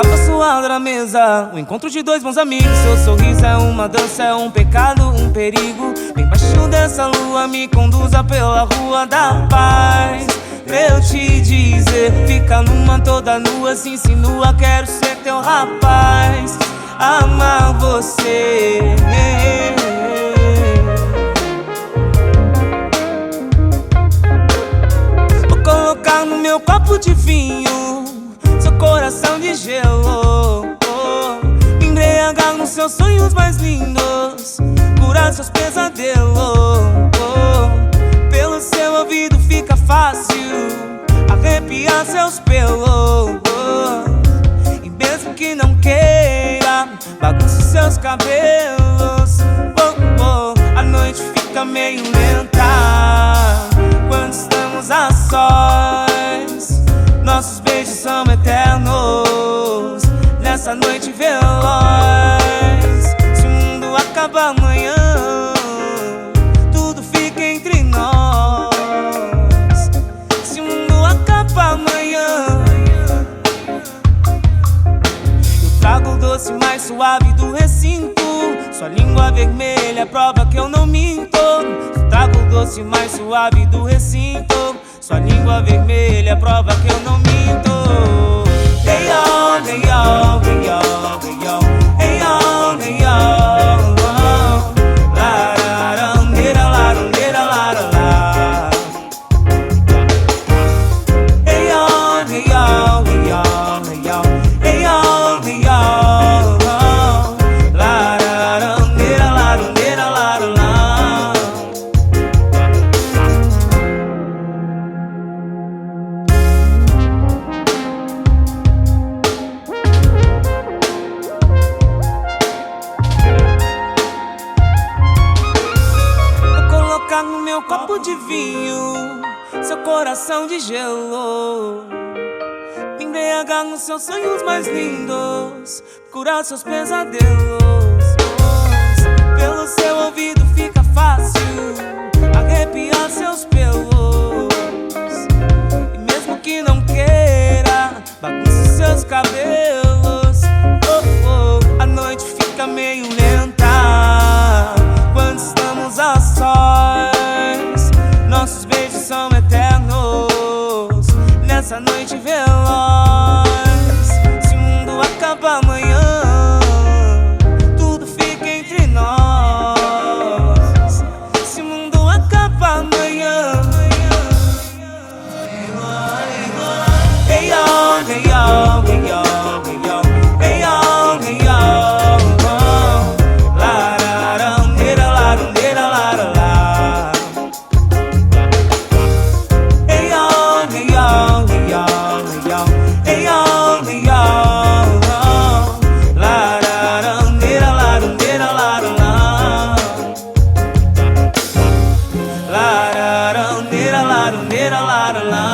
garrafa suada na mesa, o encontro de dois bons amigos. Seu sorriso é uma dança, é um pecado, um perigo. Bem baixinho dessa lua, me conduza pela rua da paz. Pra eu te dizer, fica numa toda nua, se insinua, quero ser teu rapaz. Amar você. Vou colocar no meu copo de vinho seu coração de gelo, me embriagar nos seus sonhos mais lindos, curar seus pesadelos. Pelo seu ouvido fica fácil arrepiar seus pelos, e mesmo que não queira, bagunce seus cabelos. A noite fica meio lenta quando estamos a sós. Nossos beijos são eternos nessa noite veloz. Se o mundo acaba amanhã, tudo fica entre nós. Se o mundo acaba amanhã, eu trago o doce mais suave do recinto. Sua língua vermelha prova que eu não minto. Eu trago o doce mais suave do recinto. Sua língua vermelha prova que eu não minto. Hey yo, hey yo, hey yo, hey yo, hey yo, hey yo, oh. La la la, nera la nera la la. Hey yo, hey yo, hey yo, hey yo, hey yo, hey yo, oh. La la la, nera la nera la la. No meu copo de vinho, seu coração de gelo, me embriagar nos seus sonhos mais lindos, curar seus pesadelos. Pelo seu ouvido fica fácil arrepiar seus pelos, e mesmo que não queira, bagunce seus cabelos. A noite fica meio lenta quando estamos a sós. Nossos beijos são eternos nessa noite veloz. Se o mundo acaba amanhã, tudo fica entre nós. Se o mundo acaba amanhã, hey yo, hey yo, hey yo, hey yo, hey yo, hey yo, oh. La la la, nera la nera la la. La la la la la.